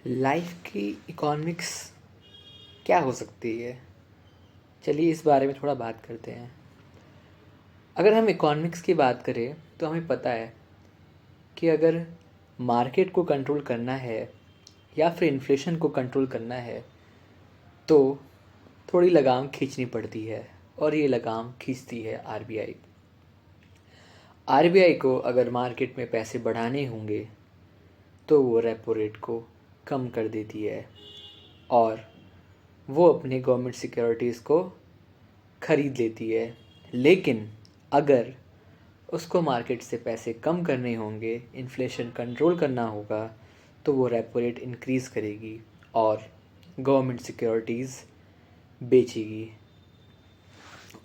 Life की economics क्या हो सकती है? चलिए इस बारे में थोड़ा बात करते हैं। अगर हम इकोनॉमिक्स की बात करें तो हमें पता है कि अगर मार्केट को कंट्रोल करना है या फिर इन्फ्लेशन को कंट्रोल करना है तो थोड़ी लगाम खींचनी पड़ती है, और ये लगाम खींचती है आरबीआई। आरबीआई को अगर मार्केट में पैसे बढ़ाने होंगे तो वो रेपो रेट को कम कर देती है और वो अपने गवर्नमेंट सिक्योरिटीज़ को ख़रीद लेती है। लेकिन अगर उसको मार्केट से पैसे कम करने होंगे, इन्फ्लेशन कंट्रोल करना होगा, तो वो रेपो रेट इंक्रीज़ करेगी और गवर्नमेंट सिक्योरिटीज़ बेचेगी।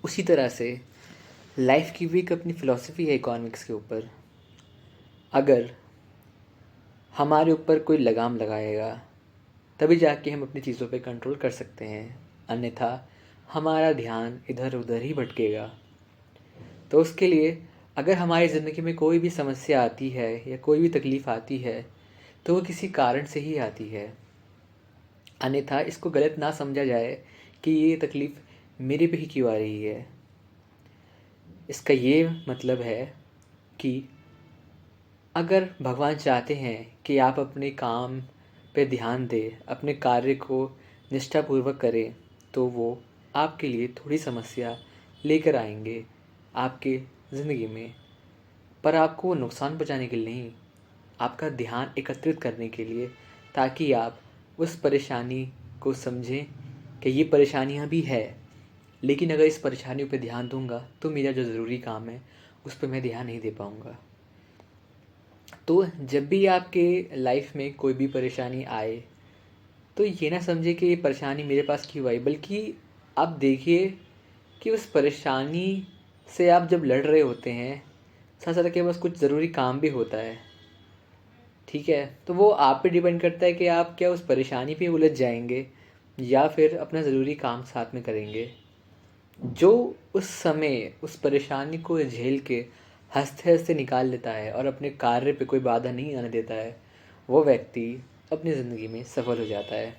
उसी तरह से लाइफ की भी एक अपनी फ़िलॉसफी है इकोनॉमिक्स के ऊपर। अगर हमारे ऊपर कोई लगाम लगाएगा तभी जाके हम अपनी चीज़ों पे कंट्रोल कर सकते हैं, अन्यथा हमारा ध्यान इधर उधर ही भटकेगा। तो उसके लिए अगर हमारी ज़िंदगी में कोई भी समस्या आती है या कोई भी तकलीफ़ आती है तो वो किसी कारण से ही आती है, अन्यथा इसको गलत ना समझा जाए कि ये तकलीफ़ मेरे पे ही क्यों आ रही है। इसका ये मतलब है कि अगर भगवान चाहते हैं कि आप अपने काम पे ध्यान दें, अपने कार्य को निष्ठापूर्वक करें, तो वो आपके लिए थोड़ी समस्या लेकर आएंगे आपके ज़िंदगी में, पर आपको वो नुकसान पहुँचाने के लिए नहीं, आपका ध्यान एकत्रित करने के लिए, ताकि आप उस परेशानी को समझें कि ये परेशानियाँ भी है, लेकिन अगर इस परेशानियों पे ध्यान दूंगा तो मेरा जो ज़रूरी काम है उस पर मैं ध्यान नहीं दे पाऊँगा। तो जब भी आपके लाइफ में कोई भी परेशानी आए तो ये ना समझे कि ये परेशानी मेरे पास क्यों आई, बल्कि आप देखिए कि उस परेशानी से आप जब लड़ रहे होते हैं, साथ साथ के पास कुछ ज़रूरी काम भी होता है। ठीक है, तो वो आप पे डिपेंड करता है कि आप क्या उस परेशानी पे उलझ जाएंगे या फिर अपना ज़रूरी काम साथ में करेंगे। जो उस समय उस परेशानी को झेल के हँसते हँसते निकाल लेता है और अपने कार्य पे कोई बाधा नहीं आने देता है, वो व्यक्ति अपनी ज़िंदगी में सफल हो जाता है।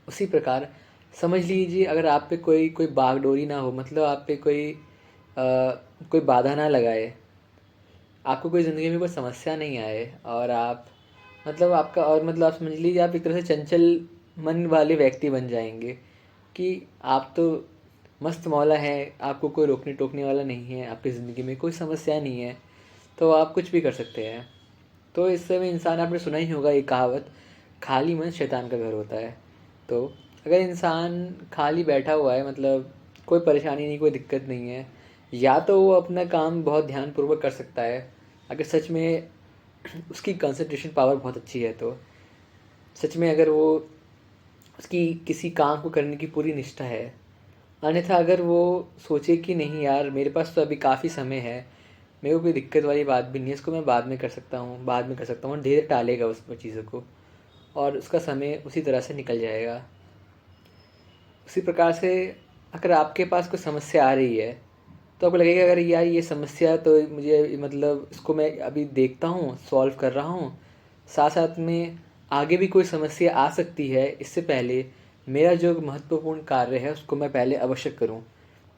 उसी प्रकार समझ लीजिए, अगर आप पे कोई कोई बागडोरी ना हो, मतलब आप पे कोई बाधा ना लगाए, आपको कोई ज़िंदगी में कोई समस्या नहीं आए, और आप मतलब आपका और मतलब आप समझ लीजिए आप एक तरह से चंचल मन वाले व्यक्ति बन जाएंगे कि आप तो मस्त मौला है, आपको कोई रोकने टोकने वाला नहीं है, आपकी ज़िंदगी में कोई समस्या नहीं है, तो आप कुछ भी कर सकते हैं। तो इस समय इंसान, आपने सुना ही होगा ये कहावत, खाली मन शैतान का घर होता है। तो अगर इंसान खाली बैठा हुआ है, मतलब कोई परेशानी नहीं, कोई दिक्कत नहीं है, या तो वो अपना काम बहुत ध्यानपूर्वक कर सकता है, अगर सच में उसकी कंसंट्रेशन पावर बहुत अच्छी है, तो सच में अगर वो उसकी किसी काम को करने की पूरी निष्ठा है। अन्यथा अगर वो सोचे कि नहीं यार, मेरे पास तो अभी काफ़ी समय है, मेरे को कोई दिक्कत वाली बात भी नहीं है, इसको मैं बाद में कर सकता हूँ, बाद में कर सकता हूँ, धीरे टालेगा उस चीज़ों को, और उसका समय उसी तरह से निकल जाएगा। उसी प्रकार से अगर आपके पास कोई समस्या आ रही है तो आपको लगेगा अगर यार ये समस्या तो मुझे, मतलब इसको मैं अभी देखता हूँ, सॉल्व कर रहा हूँ, साथ साथ में आगे भी कोई समस्या आ सकती है, इससे पहले मेरा जो महत्वपूर्ण कार्य है उसको मैं पहले अवश्य करूँ,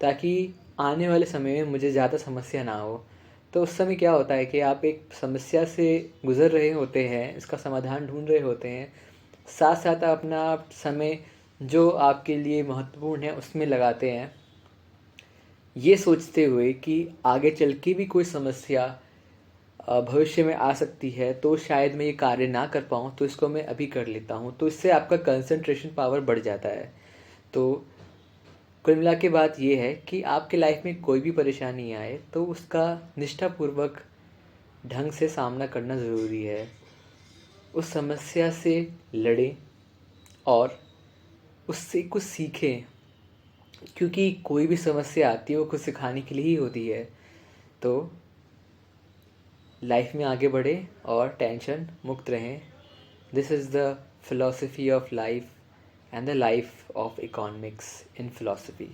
ताकि आने वाले समय में मुझे ज़्यादा समस्या ना हो। तो उस समय क्या होता है कि आप एक समस्या से गुज़र रहे होते हैं, इसका समाधान ढूंढ रहे होते हैं, साथ साथ आप अपना समय जो आपके लिए महत्वपूर्ण है उसमें लगाते हैं, ये सोचते हुए कि आगे चल के भी कोई समस्या भविष्य में आ सकती है, तो शायद मैं ये कार्य ना कर पाऊँ, तो इसको मैं अभी कर लेता हूँ। तो इससे आपका कंसंट्रेशन पावर बढ़ जाता है। तो कुल मिला के बात ये है कि आपके लाइफ में कोई भी परेशानी आए तो उसका निष्ठापूर्वक ढंग से सामना करना ज़रूरी है। उस समस्या से लड़ें और उससे कुछ सीखें, क्योंकि कोई भी समस्या आती है वो कुछ सिखाने के लिए ही होती है। तो लाइफ में आगे बढ़ें और टेंशन मुक्त रहें। This is the philosophy of life and the life of economics in philosophy.